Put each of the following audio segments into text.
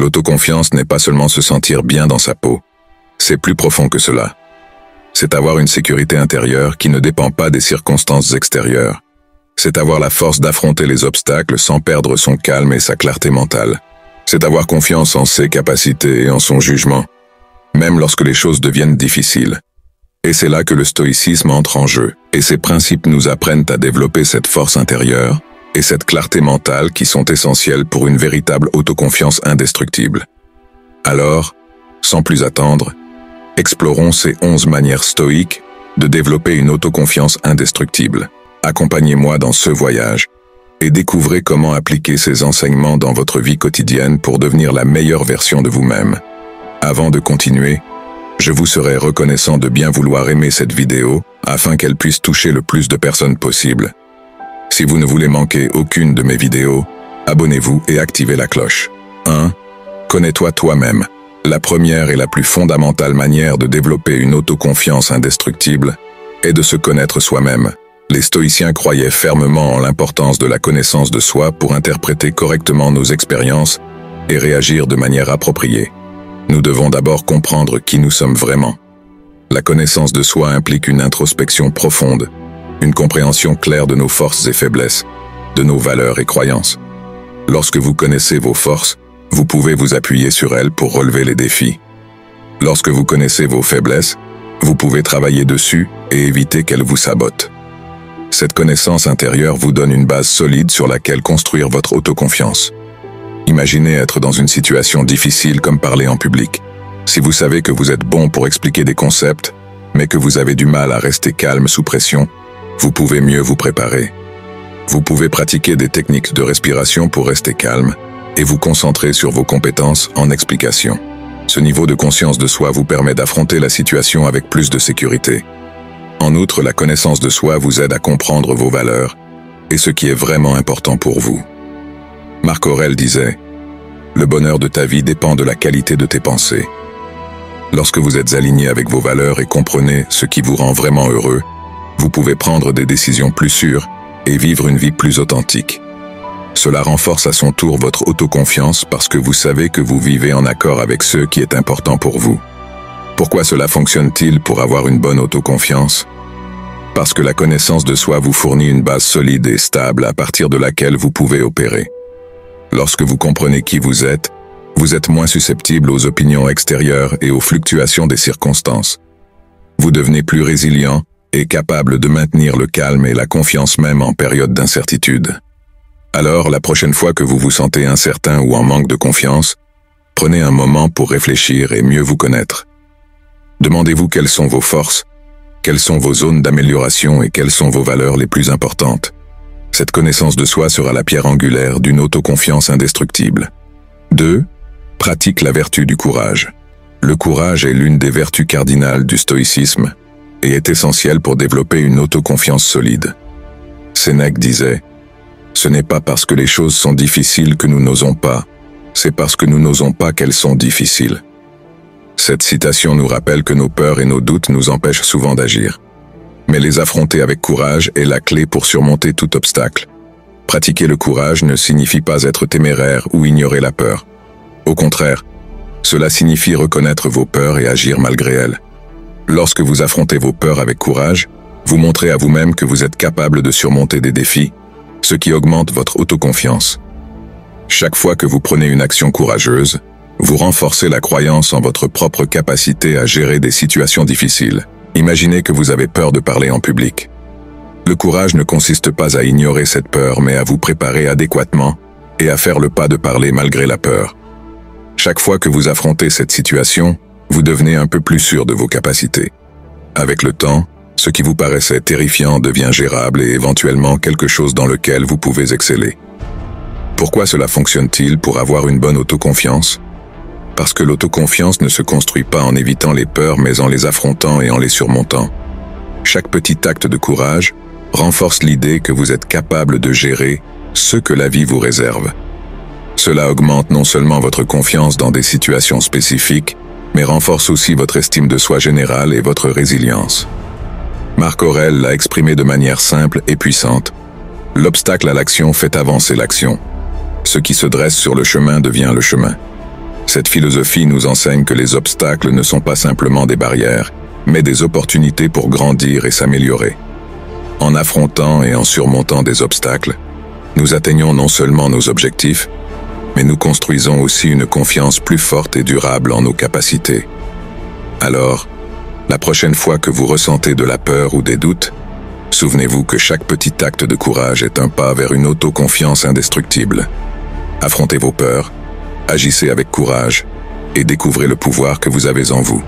L'autoconfiance n'est pas seulement se sentir bien dans sa peau. C'est plus profond que cela. C'est avoir une sécurité intérieure qui ne dépend pas des circonstances extérieures. C'est avoir la force d'affronter les obstacles sans perdre son calme et sa clarté mentale. C'est avoir confiance en ses capacités et en son jugement, même lorsque les choses deviennent difficiles. Et c'est là que le stoïcisme entre en jeu, et ses principes nous apprennent à développer cette force intérieure et cette clarté mentale qui sont essentielles pour une véritable autoconfiance indestructible. Alors, sans plus attendre, explorons ces 11 manières stoïques de développer une autoconfiance indestructible. Accompagnez-moi dans ce voyage et découvrez comment appliquer ces enseignements dans votre vie quotidienne pour devenir la meilleure version de vous-même. Avant de continuer, je vous serai reconnaissant de bien vouloir aimer cette vidéo afin qu'elle puisse toucher le plus de personnes possible. Si vous ne voulez manquer aucune de mes vidéos, abonnez-vous et activez la cloche. 1. Connais-toi toi-même. La première et la plus fondamentale manière de développer une autoconfiance indestructible est de se connaître soi-même. Les stoïciens croyaient fermement en l'importance de la connaissance de soi pour interpréter correctement nos expériences et réagir de manière appropriée. Nous devons d'abord comprendre qui nous sommes vraiment. La connaissance de soi implique une introspection profonde, une compréhension claire de nos forces et faiblesses, de nos valeurs et croyances. Lorsque vous connaissez vos forces, vous pouvez vous appuyer sur elles pour relever les défis. Lorsque vous connaissez vos faiblesses, vous pouvez travailler dessus et éviter qu'elles vous sabotent. Cette connaissance intérieure vous donne une base solide sur laquelle construire votre autoconfiance. Imaginez être dans une situation difficile comme parler en public. Si vous savez que vous êtes bon pour expliquer des concepts, mais que vous avez du mal à rester calme sous pression, vous pouvez mieux vous préparer. Vous pouvez pratiquer des techniques de respiration pour rester calme et vous concentrer sur vos compétences en explication. Ce niveau de conscience de soi vous permet d'affronter la situation avec plus de sécurité. En outre, la connaissance de soi vous aide à comprendre vos valeurs et ce qui est vraiment important pour vous. Marc Aurèle disait « Le bonheur de ta vie dépend de la qualité de tes pensées ». Lorsque vous êtes aligné avec vos valeurs et comprenez ce qui vous rend vraiment heureux, vous pouvez prendre des décisions plus sûres et vivre une vie plus authentique. Cela renforce à son tour votre autoconfiance parce que vous savez que vous vivez en accord avec ce qui est important pour vous. Pourquoi cela fonctionne-t-il pour avoir une bonne autoconfiance? Parce que la connaissance de soi vous fournit une base solide et stable à partir de laquelle vous pouvez opérer. Lorsque vous comprenez qui vous êtes moins susceptible aux opinions extérieures et aux fluctuations des circonstances. Vous devenez plus résilient et capable de maintenir le calme et la confiance même en période d'incertitude. Alors, la prochaine fois que vous vous sentez incertain ou en manque de confiance, prenez un moment pour réfléchir et mieux vous connaître. Demandez-vous quelles sont vos forces, quelles sont vos zones d'amélioration et quelles sont vos valeurs les plus importantes. Cette connaissance de soi sera la pierre angulaire d'une autoconfiance indestructible. 2. Pratique la vertu du courage. Le courage est l'une des vertus cardinales du stoïcisme et est essentiel pour développer une autoconfiance solide. Sénèque disait « Ce n'est pas parce que les choses sont difficiles que nous n'osons pas, c'est parce que nous n'osons pas qu'elles sont difficiles. » Cette citation nous rappelle que nos peurs et nos doutes nous empêchent souvent d'agir. Mais les affronter avec courage est la clé pour surmonter tout obstacle. Pratiquer le courage ne signifie pas être téméraire ou ignorer la peur. Au contraire, cela signifie reconnaître vos peurs et agir malgré elles. Lorsque vous affrontez vos peurs avec courage, vous montrez à vous-même que vous êtes capable de surmonter des défis, ce qui augmente votre autoconfiance. Chaque fois que vous prenez une action courageuse, vous renforcez la croyance en votre propre capacité à gérer des situations difficiles. Imaginez que vous avez peur de parler en public. Le courage ne consiste pas à ignorer cette peur, mais à vous préparer adéquatement et à faire le pas de parler malgré la peur. Chaque fois que vous affrontez cette situation, vous devenez un peu plus sûr de vos capacités. Avec le temps, ce qui vous paraissait terrifiant devient gérable et éventuellement quelque chose dans lequel vous pouvez exceller. Pourquoi cela fonctionne-t-il pour avoir une bonne autoconfiance? Parce que l'autoconfiance ne se construit pas en évitant les peurs mais en les affrontant et en les surmontant. Chaque petit acte de courage renforce l'idée que vous êtes capable de gérer ce que la vie vous réserve. Cela augmente non seulement votre confiance dans des situations spécifiques, mais renforce aussi votre estime de soi générale et votre résilience. Marc Aurèle l'a exprimé de manière simple et puissante. L'obstacle à l'action fait avancer l'action. Ce qui se dresse sur le chemin devient le chemin. Cette philosophie nous enseigne que les obstacles ne sont pas simplement des barrières, mais des opportunités pour grandir et s'améliorer. En affrontant et en surmontant des obstacles, nous atteignons non seulement nos objectifs, mais nous construisons aussi une confiance plus forte et durable en nos capacités. Alors, la prochaine fois que vous ressentez de la peur ou des doutes, souvenez-vous que chaque petit acte de courage est un pas vers une autoconfiance indestructible. Affrontez vos peurs, agissez avec courage et découvrez le pouvoir que vous avez en vous.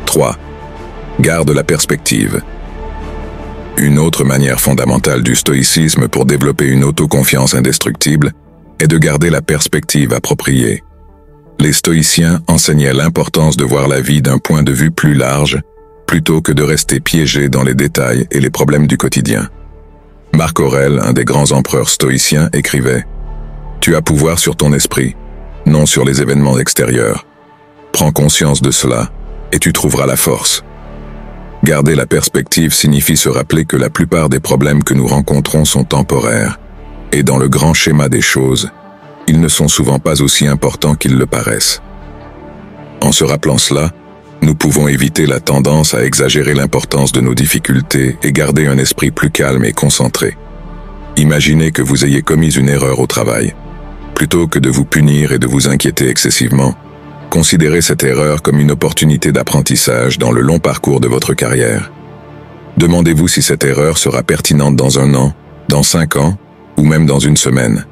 3. Garde la perspective. Une autre manière fondamentale du stoïcisme pour développer une autoconfiance indestructible est de garder la perspective appropriée. Les stoïciens enseignaient l'importance de voir la vie d'un point de vue plus large, plutôt que de rester piégé dans les détails et les problèmes du quotidien. Marc Aurèle, un des grands empereurs stoïciens, écrivait « Tu as pouvoir sur ton esprit, non sur les événements extérieurs. Prends conscience de cela, et tu trouveras la force. » Garder la perspective signifie se rappeler que la plupart des problèmes que nous rencontrons sont temporaires, et dans le grand schéma des choses, ils ne sont souvent pas aussi importants qu'ils le paraissent. En se rappelant cela, nous pouvons éviter la tendance à exagérer l'importance de nos difficultés et garder un esprit plus calme et concentré. Imaginez que vous ayez commis une erreur au travail. Plutôt que de vous punir et de vous inquiéter excessivement, considérez cette erreur comme une opportunité d'apprentissage dans le long parcours de votre carrière. Demandez-vous si cette erreur sera pertinente dans 1 an, dans 5 ans, ou même dans 1 semaine.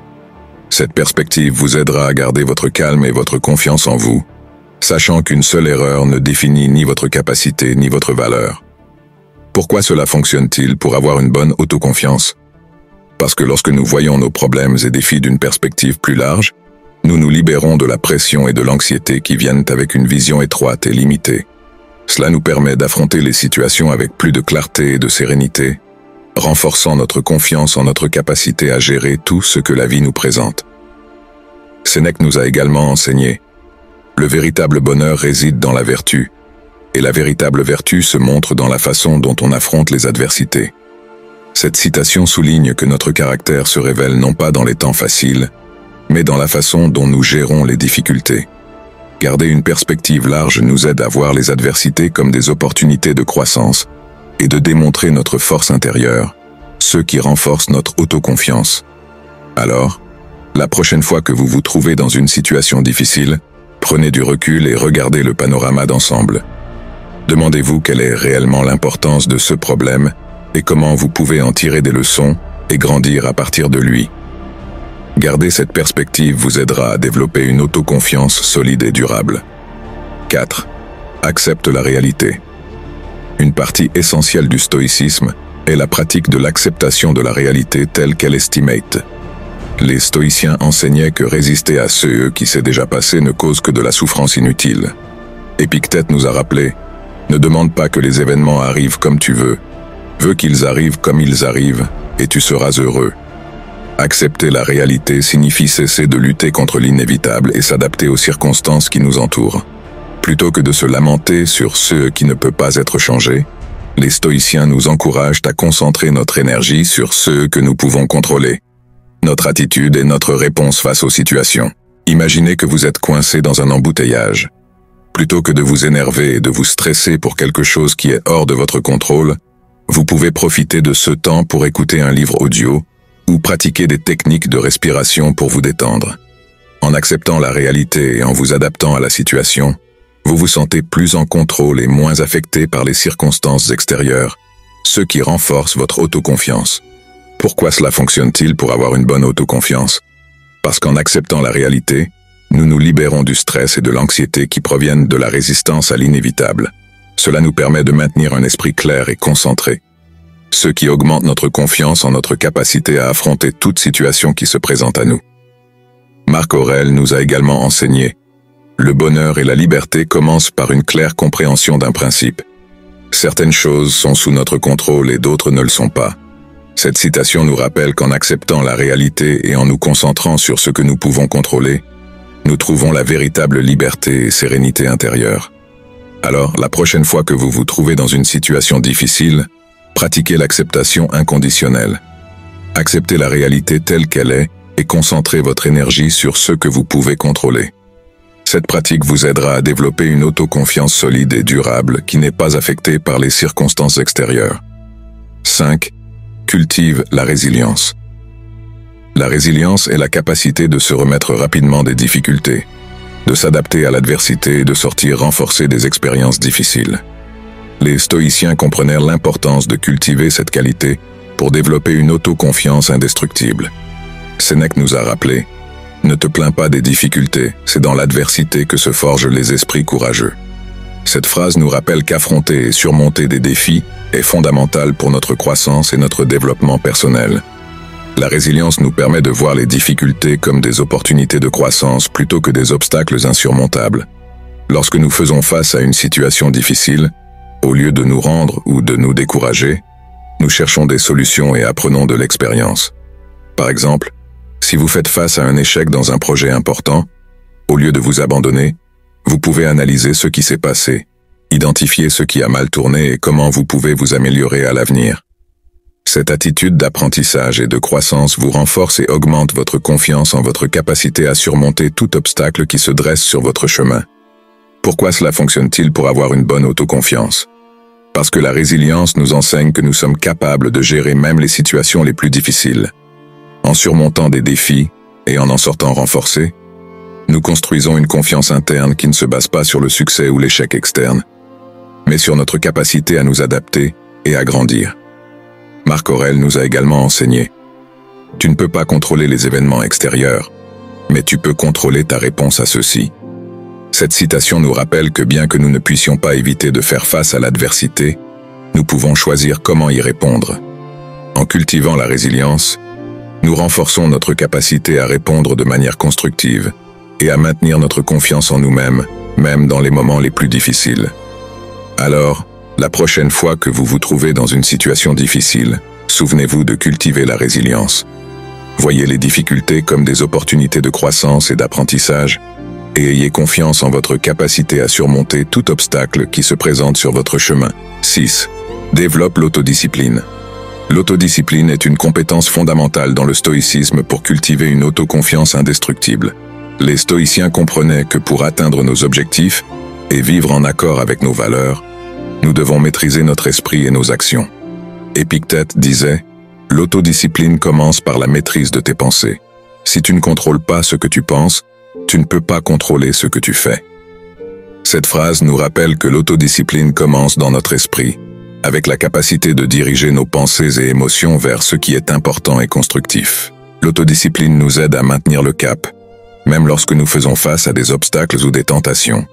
Cette perspective vous aidera à garder votre calme et votre confiance en vous, sachant qu'une seule erreur ne définit ni votre capacité ni votre valeur. Pourquoi cela fonctionne-t-il pour avoir une bonne autoconfiance? Parce que lorsque nous voyons nos problèmes et défis d'une perspective plus large, nous nous libérons de la pression et de l'anxiété qui viennent avec une vision étroite et limitée. Cela nous permet d'affronter les situations avec plus de clarté et de sérénité, renforçant notre confiance en notre capacité à gérer tout ce que la vie nous présente. Sénèque nous a également enseigné: le véritable bonheur réside dans la vertu, et la véritable vertu se montre dans la façon dont on affronte les adversités. Cette citation souligne que notre caractère se révèle non pas dans les temps faciles, mais dans la façon dont nous gérons les difficultés. Garder une perspective large nous aide à voir les adversités comme des opportunités de croissance et de démontrer notre force intérieure, ce qui renforce notre autoconfiance. Alors, la prochaine fois que vous vous trouvez dans une situation difficile, prenez du recul et regardez le panorama d'ensemble. Demandez-vous quelle est réellement l'importance de ce problème et comment vous pouvez en tirer des leçons et grandir à partir de lui. Garder cette perspective vous aidera à développer une autoconfiance solide et durable. 4. Accepte la réalité. Une partie essentielle du stoïcisme est la pratique de l'acceptation de la réalité telle qu'elle estimate. Les stoïciens enseignaient que résister à ce qui s'est déjà passé ne cause que de la souffrance inutile. Épictète nous a rappelé: ne demande pas que les événements arrivent comme tu veux qu'ils arrivent comme ils arrivent, et tu seras heureux. Accepter la réalité signifie cesser de lutter contre l'inévitable et s'adapter aux circonstances qui nous entourent. Plutôt que de se lamenter sur ce qui ne peut pas être changé, les stoïciens nous encouragent à concentrer notre énergie sur ce que nous pouvons contrôler. Notre attitude et notre réponse face aux situations. Imaginez que vous êtes coincé dans un embouteillage. Plutôt que de vous énerver et de vous stresser pour quelque chose qui est hors de votre contrôle, vous pouvez profiter de ce temps pour écouter un livre audio ou pratiquer des techniques de respiration pour vous détendre. En acceptant la réalité et en vous adaptant à la situation, vous vous sentez plus en contrôle et moins affecté par les circonstances extérieures, ce qui renforce votre autoconfiance. Pourquoi cela fonctionne-t-il pour avoir une bonne autoconfiance? Parce qu'en acceptant la réalité, nous nous libérons du stress et de l'anxiété qui proviennent de la résistance à l'inévitable. Cela nous permet de maintenir un esprit clair et concentré, ce qui augmente notre confiance en notre capacité à affronter toute situation qui se présente à nous. Marc Aurèle nous a également enseigné: le bonheur et la liberté commencent par une claire compréhension d'un principe. Certaines choses sont sous notre contrôle et d'autres ne le sont pas. Cette citation nous rappelle qu'en acceptant la réalité et en nous concentrant sur ce que nous pouvons contrôler, nous trouvons la véritable liberté et sérénité intérieure. Alors, la prochaine fois que vous vous trouvez dans une situation difficile, pratiquez l'acceptation inconditionnelle. Acceptez la réalité telle qu'elle est et concentrez votre énergie sur ce que vous pouvez contrôler. Cette pratique vous aidera à développer une autoconfiance solide et durable qui n'est pas affectée par les circonstances extérieures. 5. Cultive la résilience. La résilience est la capacité de se remettre rapidement des difficultés, de s'adapter à l'adversité et de sortir renforcé des expériences difficiles. Les stoïciens comprenèrent l'importance de cultiver cette qualité pour développer une autoconfiance indestructible. Sénèque nous a rappelé: ne te plains pas des difficultés, c'est dans l'adversité que se forgent les esprits courageux. Cette phrase nous rappelle qu'affronter et surmonter des défis est fondamental pour notre croissance et notre développement personnel. La résilience nous permet de voir les difficultés comme des opportunités de croissance plutôt que des obstacles insurmontables. Lorsque nous faisons face à une situation difficile, au lieu de nous rendre ou de nous décourager, nous cherchons des solutions et apprenons de l'expérience. Par exemple, si vous faites face à un échec dans un projet important, au lieu de vous abandonner, vous pouvez analyser ce qui s'est passé, identifier ce qui a mal tourné et comment vous pouvez vous améliorer à l'avenir. Cette attitude d'apprentissage et de croissance vous renforce et augmente votre confiance en votre capacité à surmonter tout obstacle qui se dresse sur votre chemin. Pourquoi cela fonctionne-t-il pour avoir une bonne autoconfiance? Parce que la résilience nous enseigne que nous sommes capables de gérer même les situations les plus difficiles. En surmontant des défis et en sortant renforcés, nous construisons une confiance interne qui ne se base pas sur le succès ou l'échec externe, mais sur notre capacité à nous adapter et à grandir. Marc Aurèle nous a également enseigné: tu ne peux pas contrôler les événements extérieurs, mais tu peux contrôler ta réponse à ceux-ci. Cette citation nous rappelle que bien que nous ne puissions pas éviter de faire face à l'adversité, nous pouvons choisir comment y répondre. En cultivant la résilience, nous renforçons notre capacité à répondre de manière constructive et à maintenir notre confiance en nous-mêmes, même dans les moments les plus difficiles. Alors, la prochaine fois que vous vous trouvez dans une situation difficile, souvenez-vous de cultiver la résilience. Voyez les difficultés comme des opportunités de croissance et d'apprentissage, et ayez confiance en votre capacité à surmonter tout obstacle qui se présente sur votre chemin. 6. Développe l'autodiscipline. L'autodiscipline est une compétence fondamentale dans le stoïcisme pour cultiver une autoconfiance indestructible. Les stoïciens comprenaient que pour atteindre nos objectifs et vivre en accord avec nos valeurs, nous devons maîtriser notre esprit et nos actions. Épictète disait: « L'autodiscipline commence par la maîtrise de tes pensées. Si tu ne contrôles pas ce que tu penses, tu ne peux pas contrôler ce que tu fais. » Cette phrase nous rappelle que l'autodiscipline commence dans notre esprit, avec la capacité de diriger nos pensées et émotions vers ce qui est important et constructif. L'autodiscipline nous aide à maintenir le cap, même lorsque nous faisons face à des obstacles ou des tentations.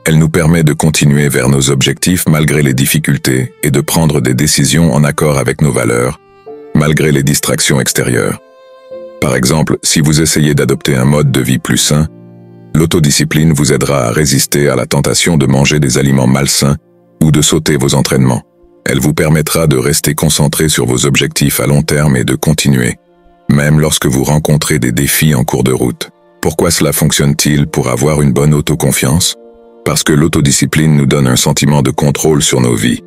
Elle nous permet de continuer vers nos objectifs malgré les difficultés et de prendre des décisions en accord avec nos valeurs, malgré les distractions extérieures. Par exemple, si vous essayez d'adopter un mode de vie plus sain, l'autodiscipline vous aidera à résister à la tentation de manger des aliments malsains ou de sauter vos entraînements. Elle vous permettra de rester concentré sur vos objectifs à long terme et de continuer, même lorsque vous rencontrez des défis en cours de route. Pourquoi cela fonctionne-t-il pour avoir une bonne autoconfiance? Parce que l'autodiscipline nous donne un sentiment de contrôle sur nos vies.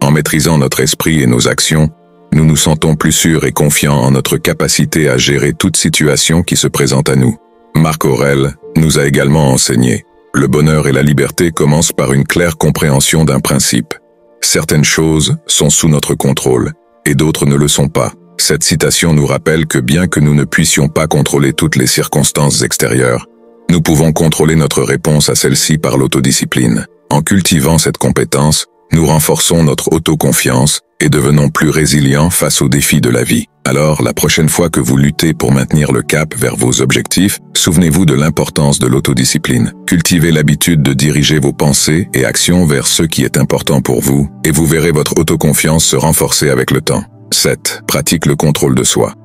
En maîtrisant notre esprit et nos actions, nous nous sentons plus sûrs et confiants en notre capacité à gérer toute situation qui se présente à nous. Marc Aurèle nous a également enseigné: le bonheur et la liberté commencent par une claire compréhension d'un principe. Certaines choses sont sous notre contrôle, et d'autres ne le sont pas. Cette citation nous rappelle que bien que nous ne puissions pas contrôler toutes les circonstances extérieures, nous pouvons contrôler notre réponse à celle-ci par l'autodiscipline. En cultivant cette compétence, nous renforçons notre autoconfiance et devenons plus résilients face aux défis de la vie. Alors, la prochaine fois que vous luttez pour maintenir le cap vers vos objectifs, souvenez-vous de l'importance de l'autodiscipline. Cultivez l'habitude de diriger vos pensées et actions vers ce qui est important pour vous, et vous verrez votre autoconfiance se renforcer avec le temps. 7. Pratique le contrôle de soi.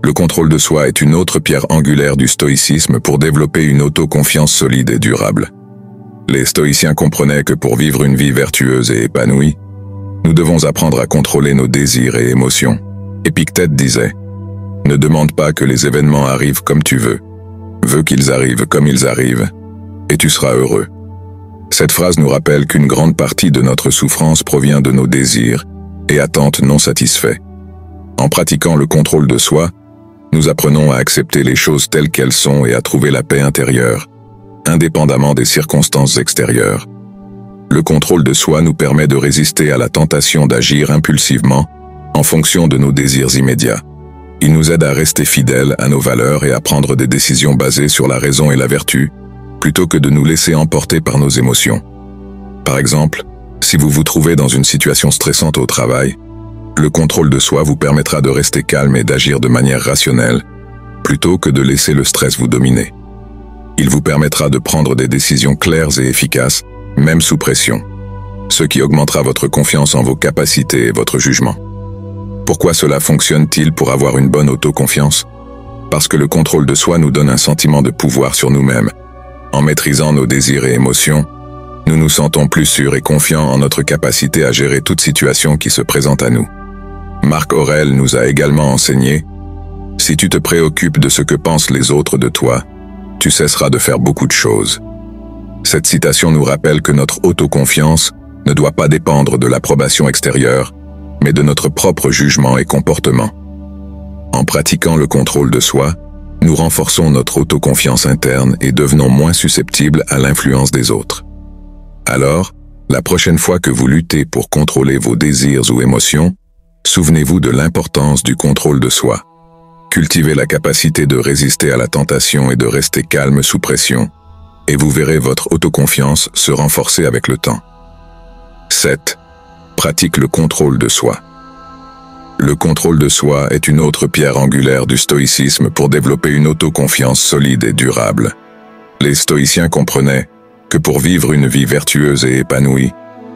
Le contrôle de soi est une autre pierre angulaire du stoïcisme pour développer une autoconfiance solide et durable. Les stoïciens comprenaient que pour vivre une vie vertueuse et épanouie, nous devons apprendre à contrôler nos désirs et émotions. Épictète disait: « Ne demande pas que les événements arrivent comme tu veux. Veux qu'ils arrivent comme ils arrivent, et tu seras heureux. » Cette phrase nous rappelle qu'une grande partie de notre souffrance provient de nos désirs et attentes non satisfaits. En pratiquant le contrôle de soi, nous apprenons à accepter les choses telles qu'elles sont et à trouver la paix intérieure, indépendamment des circonstances extérieures. Le contrôle de soi nous permet de résister à la tentation d'agir impulsivement en fonction de nos désirs immédiats. Il nous aide à rester fidèles à nos valeurs et à prendre des décisions basées sur la raison et la vertu, plutôt que de nous laisser emporter par nos émotions. Par exemple, si vous vous trouvez dans une situation stressante au travail, le contrôle de soi vous permettra de rester calme et d'agir de manière rationnelle, plutôt que de laisser le stress vous dominer. Il vous permettra de prendre des décisions claires et efficaces, même sous pression, ce qui augmentera votre confiance en vos capacités et votre jugement. Pourquoi cela fonctionne-t-il pour avoir une bonne autoconfiance? Parce que le contrôle de soi nous donne un sentiment de pouvoir sur nous-mêmes. En maîtrisant nos désirs et émotions, nous nous sentons plus sûrs et confiants en notre capacité à gérer toute situation qui se présente à nous. Marc Aurèle nous a également enseigné « Si tu te préoccupes de ce que pensent les autres de toi, tu cesseras de faire beaucoup de choses. » Cette citation nous rappelle que notre autoconfiance ne doit pas dépendre de l'approbation extérieure, mais de notre propre jugement et comportement. En pratiquant le contrôle de soi, nous renforçons notre autoconfiance interne et devenons moins susceptibles à l'influence des autres. Alors, la prochaine fois que vous luttez pour contrôler vos désirs ou émotions, souvenez-vous de l'importance du contrôle de soi. Cultivez la capacité de résister à la tentation et de rester calme sous pression, et vous verrez votre autoconfiance se renforcer avec le temps. 7. Pratique le contrôle de soi. Le contrôle de soi est une autre pierre angulaire du stoïcisme pour développer une autoconfiance solide et durable. Les stoïciens comprenaient que pour vivre une vie vertueuse et épanouie,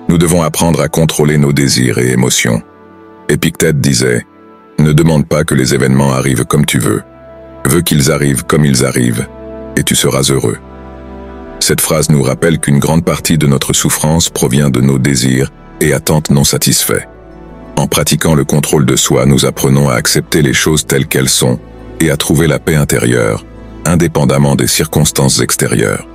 nous devons apprendre à contrôler nos désirs et émotions. Épictète disait « Ne demande pas que les événements arrivent comme tu veux. Veux qu'ils arrivent comme ils arrivent, et tu seras heureux. » Cette phrase nous rappelle qu'une grande partie de notre souffrance provient de nos désirs et attentes non satisfaits. En pratiquant le contrôle de soi, nous apprenons à accepter les choses telles qu'elles sont et à trouver la paix intérieure, indépendamment des circonstances extérieures.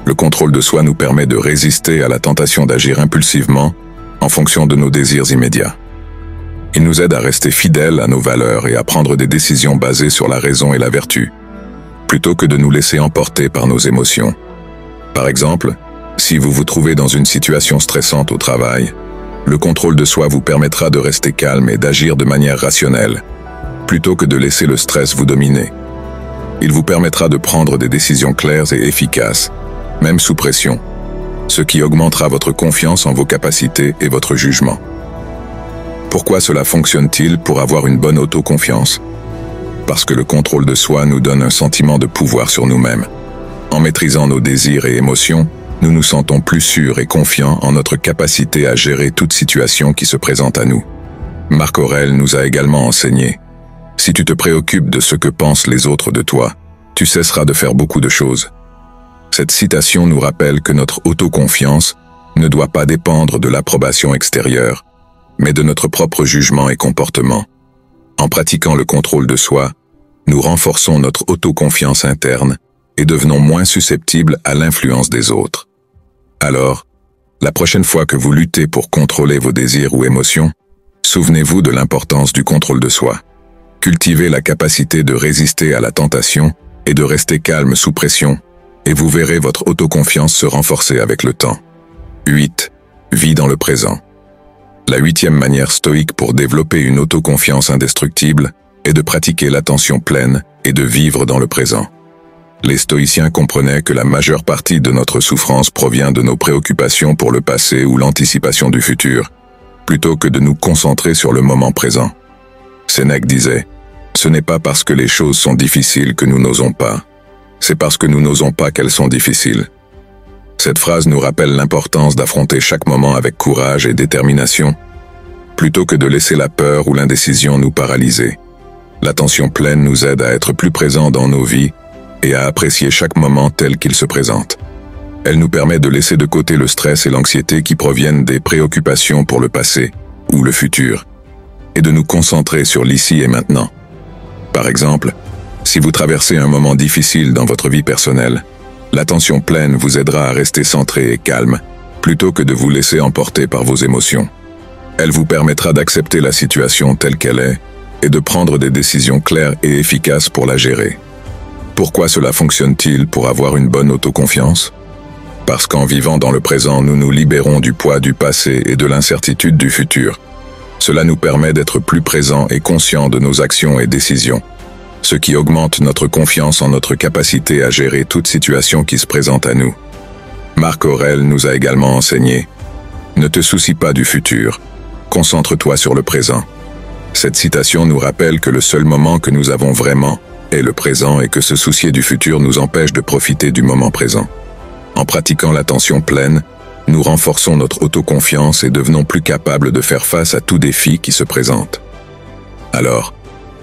Le contrôle de soi nous permet de résister à la tentation d'agir impulsivement en fonction de nos désirs immédiats. Il nous aide à rester fidèles à nos valeurs et à prendre des décisions basées sur la raison et la vertu, plutôt que de nous laisser emporter par nos émotions. Par exemple, si vous vous trouvez dans une situation stressante au travail, le contrôle de soi vous permettra de rester calme et d'agir de manière rationnelle, plutôt que de laisser le stress vous dominer. Il vous permettra de prendre des décisions claires et efficaces, même sous pression, ce qui augmentera votre confiance en vos capacités et votre jugement. Pourquoi cela fonctionne-t-il pour avoir une bonne autoconfiance? Parce que le contrôle de soi nous donne un sentiment de pouvoir sur nous-mêmes. En maîtrisant nos désirs et émotions, nous nous sentons plus sûrs et confiants en notre capacité à gérer toute situation qui se présente à nous. Marc Aurèle nous a également enseigné « Si tu te préoccupes de ce que pensent les autres de toi, tu cesseras de faire beaucoup de choses. » Cette citation nous rappelle que notre autoconfiance ne doit pas dépendre de l'approbation extérieure, mais de notre propre jugement et comportement. En pratiquant le contrôle de soi, nous renforçons notre autoconfiance interne et devenons moins susceptibles à l'influence des autres. Alors, la prochaine fois que vous luttez pour contrôler vos désirs ou émotions, souvenez-vous de l'importance du contrôle de soi. Cultivez la capacité de résister à la tentation et de rester calme sous pression, et vous verrez votre autoconfiance se renforcer avec le temps. 8. Vis dans le présent. La 8e manière stoïque pour développer une autoconfiance indestructible est de pratiquer l'attention pleine et de vivre dans le présent. Les stoïciens comprenaient que la majeure partie de notre souffrance provient de nos préoccupations pour le passé ou l'anticipation du futur, plutôt que de nous concentrer sur le moment présent. Sénèque disait « Ce n'est pas parce que les choses sont difficiles que nous n'osons pas. C'est parce que nous n'osons pas qu'elles sont difficiles. » Cette phrase nous rappelle l'importance d'affronter chaque moment avec courage et détermination, plutôt que de laisser la peur ou l'indécision nous paralyser. L'attention pleine nous aide à être plus présents dans nos vies et à apprécier chaque moment tel qu'il se présente. Elle nous permet de laisser de côté le stress et l'anxiété qui proviennent des préoccupations pour le passé ou le futur, et de nous concentrer sur l'ici et maintenant. Par exemple, si vous traversez un moment difficile dans votre vie personnelle, l'attention pleine vous aidera à rester centré et calme, plutôt que de vous laisser emporter par vos émotions. Elle vous permettra d'accepter la situation telle qu'elle est et de prendre des décisions claires et efficaces pour la gérer. Pourquoi cela fonctionne-t-il pour avoir une bonne autoconfiance? Parce qu'en vivant dans le présent, nous nous libérons du poids du passé et de l'incertitude du futur. Cela nous permet d'être plus présents et conscients de nos actions et décisions, ce qui augmente notre confiance en notre capacité à gérer toute situation qui se présente à nous. Marc Aurèle nous a également enseigné « Ne te soucie pas du futur, concentre-toi sur le présent ». Cette citation nous rappelle que le seul moment que nous avons vraiment est le présent et que se soucier du futur nous empêche de profiter du moment présent. En pratiquant l'attention pleine, nous renforçons notre autoconfiance et devenons plus capables de faire face à tout défi qui se présente. Alors,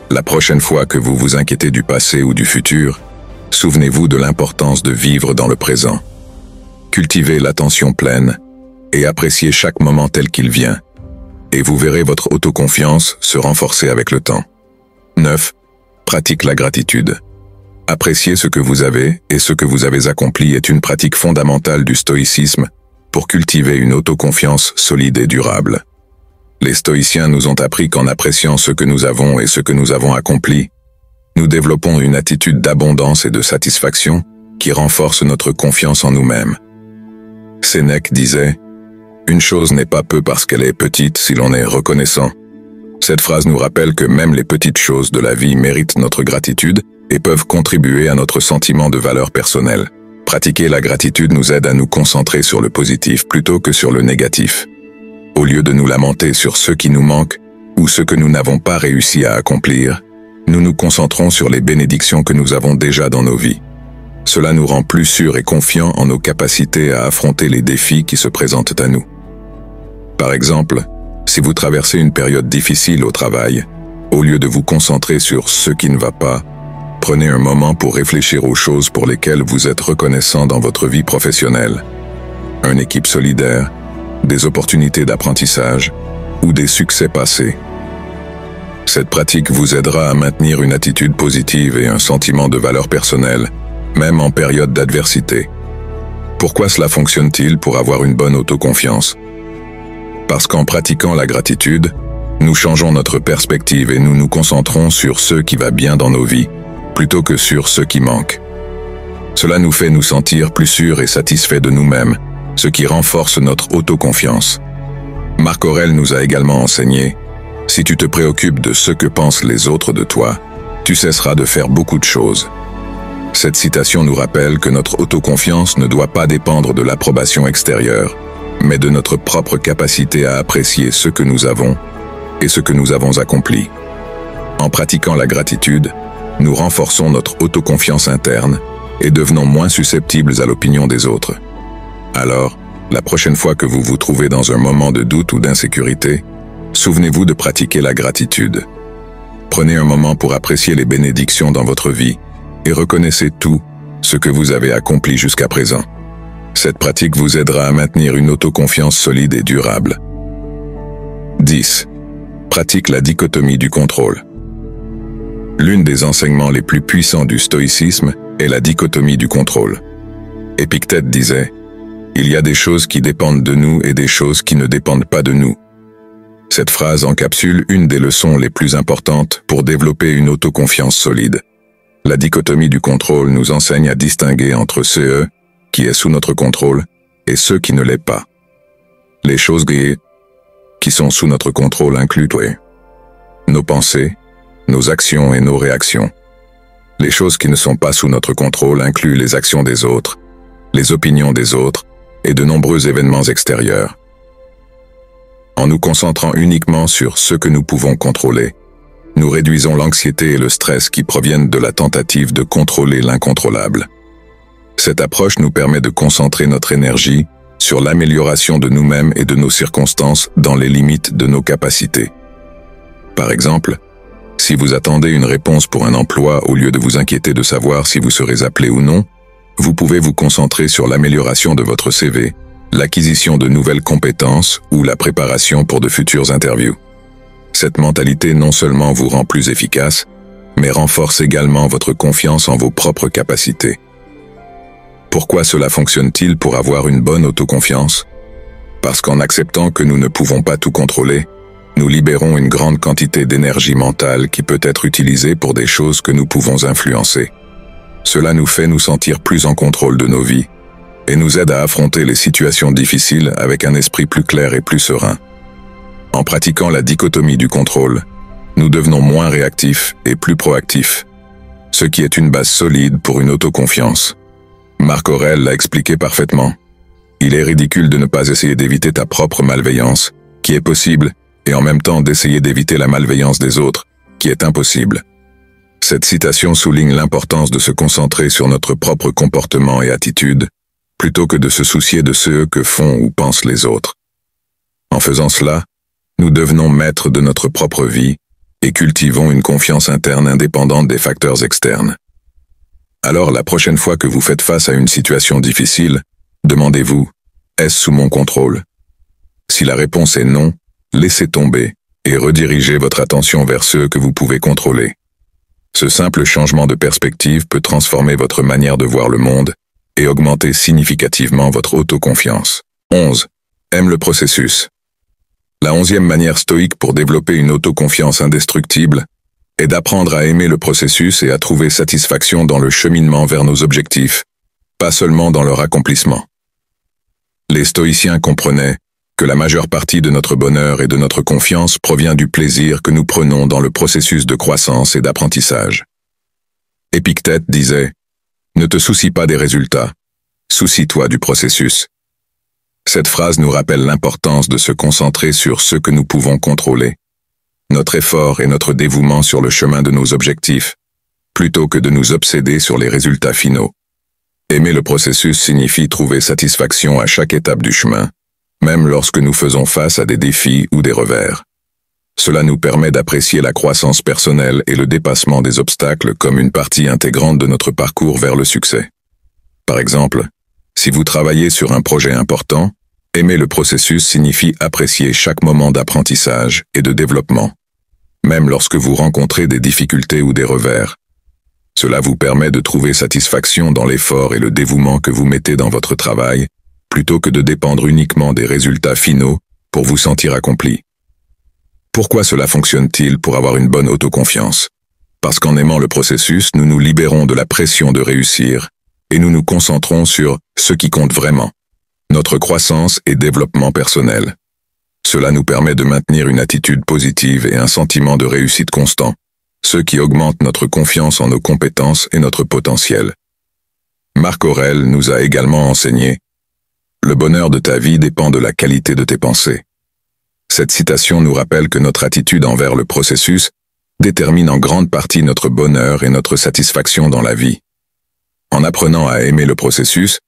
la prochaine fois que vous vous inquiétez du passé ou du futur, souvenez-vous de l'importance de vivre dans le présent. Cultivez l'attention pleine et appréciez chaque moment tel qu'il vient, et vous verrez votre autoconfiance se renforcer avec le temps. 9. Pratique la gratitude. Apprécier ce que vous avez et ce que vous avez accompli est une pratique fondamentale du stoïcisme pour cultiver une autoconfiance solide et durable. Les stoïciens nous ont appris qu'en appréciant ce que nous avons et ce que nous avons accompli, nous développons une attitude d'abondance et de satisfaction qui renforce notre confiance en nous-mêmes. Sénèque disait « Une chose n'est pas peu parce qu'elle est petite si l'on est reconnaissant ». Cette phrase nous rappelle que même les petites choses de la vie méritent notre gratitude et peuvent contribuer à notre sentiment de valeur personnelle. Pratiquer la gratitude nous aide à nous concentrer sur le positif plutôt que sur le négatif. Au lieu de nous lamenter sur ce qui nous manque ou ce que nous n'avons pas réussi à accomplir, nous nous concentrons sur les bénédictions que nous avons déjà dans nos vies. Cela nous rend plus sûrs et confiants en nos capacités à affronter les défis qui se présentent à nous. Par exemple, si vous traversez une période difficile au travail, au lieu de vous concentrer sur ce qui ne va pas, prenez un moment pour réfléchir aux choses pour lesquelles vous êtes reconnaissant dans votre vie professionnelle. Une équipe solidaire, des opportunités d'apprentissage ou des succès passés. Cette pratique vous aidera à maintenir une attitude positive et un sentiment de valeur personnelle, même en période d'adversité. Pourquoi cela fonctionne-t-il pour avoir une bonne autoconfiance? Parce qu'en pratiquant la gratitude, nous changeons notre perspective et nous nous concentrons sur ce qui va bien dans nos vies, plutôt que sur ce qui manque. Cela nous fait nous sentir plus sûrs et satisfaits de nous-mêmes, ce qui renforce notre autoconfiance. Marc Aurèle nous a également enseigné « Si tu te préoccupes de ce que pensent les autres de toi, tu cesseras de faire beaucoup de choses. » Cette citation nous rappelle que notre autoconfiance ne doit pas dépendre de l'approbation extérieure, mais de notre propre capacité à apprécier ce que nous avons et ce que nous avons accompli. En pratiquant la gratitude, nous renforçons notre autoconfiance interne et devenons moins susceptibles à l'opinion des autres. Alors, la prochaine fois que vous vous trouvez dans un moment de doute ou d'insécurité, souvenez-vous de pratiquer la gratitude. Prenez un moment pour apprécier les bénédictions dans votre vie et reconnaissez tout ce que vous avez accompli jusqu'à présent. Cette pratique vous aidera à maintenir une autoconfiance solide et durable. 10. Pratique la dichotomie du contrôle. L'une des enseignements les plus puissants du stoïcisme est la dichotomie du contrôle. Épictète disait « Il y a des choses qui dépendent de nous et des choses qui ne dépendent pas de nous ». Cette phrase encapsule une des leçons les plus importantes pour développer une autoconfiance solide. La dichotomie du contrôle nous enseigne à distinguer entre ce qui est sous notre contrôle et ce qui ne l'est pas. Les choses qui sont sous notre contrôle incluent nos pensées, nos actions et nos réactions. Les choses qui ne sont pas sous notre contrôle incluent les actions des autres, les opinions des autres et de nombreux événements extérieurs. En nous concentrant uniquement sur ce que nous pouvons contrôler, nous réduisons l'anxiété et le stress qui proviennent de la tentative de contrôler l'incontrôlable. Cette approche nous permet de concentrer notre énergie sur l'amélioration de nous-mêmes et de nos circonstances dans les limites de nos capacités. Par exemple, si vous attendez une réponse pour un emploi au lieu de vous inquiéter de savoir si vous serez appelé ou non, vous pouvez vous concentrer sur l'amélioration de votre CV, l'acquisition de nouvelles compétences ou la préparation pour de futures interviews. Cette mentalité non seulement vous rend plus efficace, mais renforce également votre confiance en vos propres capacités. Pourquoi cela fonctionne-t-il pour avoir une bonne autoconfiance? Parce qu'en acceptant que nous ne pouvons pas tout contrôler, nous libérons une grande quantité d'énergie mentale qui peut être utilisée pour des choses que nous pouvons influencer. Cela nous fait nous sentir plus en contrôle de nos vies et nous aide à affronter les situations difficiles avec un esprit plus clair et plus serein. En pratiquant la dichotomie du contrôle, nous devenons moins réactifs et plus proactifs, ce qui est une base solide pour une autoconfiance. Marc Aurèle l'a expliqué parfaitement. Il est ridicule de ne pas essayer d'éviter ta propre malveillance, qui est possible, et en même temps d'essayer d'éviter la malveillance des autres, qui est impossible. Cette citation souligne l'importance de se concentrer sur notre propre comportement et attitude, plutôt que de se soucier de ce que font ou pensent les autres. En faisant cela, nous devenons maîtres de notre propre vie et cultivons une confiance interne indépendante des facteurs externes. Alors, la prochaine fois que vous faites face à une situation difficile, demandez-vous, est-ce sous mon contrôle? Si la réponse est non, laissez tomber et redirigez votre attention vers ceux que vous pouvez contrôler. Ce simple changement de perspective peut transformer votre manière de voir le monde et augmenter significativement votre autoconfiance. 11. Aime le processus. La 11e manière stoïque pour développer une autoconfiance indestructible est d'apprendre à aimer le processus et à trouver satisfaction dans le cheminement vers nos objectifs, pas seulement dans leur accomplissement. Les stoïciens comprenaient que la majeure partie de notre bonheur et de notre confiance provient du plaisir que nous prenons dans le processus de croissance et d'apprentissage. Épictète disait « Ne te soucie pas des résultats, soucie-toi du processus ». Cette phrase nous rappelle l'importance de se concentrer sur ce que nous pouvons contrôler, notre effort et notre dévouement sur le chemin de nos objectifs, plutôt que de nous obséder sur les résultats finaux. Aimer le processus signifie trouver satisfaction à chaque étape du chemin, même lorsque nous faisons face à des défis ou des revers. Cela nous permet d'apprécier la croissance personnelle et le dépassement des obstacles comme une partie intégrante de notre parcours vers le succès. Par exemple, si vous travaillez sur un projet important, aimer le processus signifie apprécier chaque moment d'apprentissage et de développement, même lorsque vous rencontrez des difficultés ou des revers. Cela vous permet de trouver satisfaction dans l'effort et le dévouement que vous mettez dans votre travail, plutôt que de dépendre uniquement des résultats finaux pour vous sentir accompli. Pourquoi cela fonctionne-t-il pour avoir une bonne autoconfiance? Parce qu'en aimant le processus, nous nous libérons de la pression de réussir et nous nous concentrons sur ce qui compte vraiment, notre croissance et développement personnel. Cela nous permet de maintenir une attitude positive et un sentiment de réussite constant, ce qui augmente notre confiance en nos compétences et notre potentiel. Marc Aurèle nous a également enseigné « Le bonheur de ta vie dépend de la qualité de tes pensées ». Cette citation nous rappelle que notre attitude envers le processus détermine en grande partie notre bonheur et notre satisfaction dans la vie. En apprenant à aimer le processus,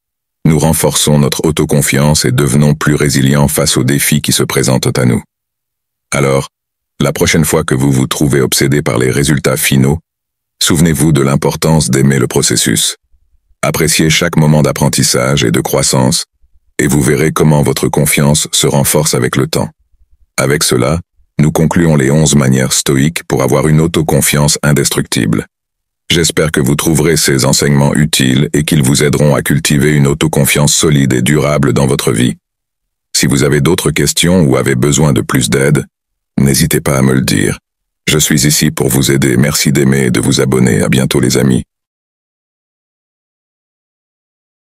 nous renforçons notre autoconfiance et devenons plus résilients face aux défis qui se présentent à nous. Alors, la prochaine fois que vous vous trouvez obsédé par les résultats finaux, souvenez-vous de l'importance d'aimer le processus. Appréciez chaque moment d'apprentissage et de croissance, et vous verrez comment votre confiance se renforce avec le temps. Avec cela, nous concluons les 11 manières stoïques pour avoir une autoconfiance indestructible. J'espère que vous trouverez ces enseignements utiles et qu'ils vous aideront à cultiver une autoconfiance solide et durable dans votre vie. Si vous avez d'autres questions ou avez besoin de plus d'aide, n'hésitez pas à me le dire. Je suis ici pour vous aider. Merci d'aimer et de vous abonner. À bientôt les amis.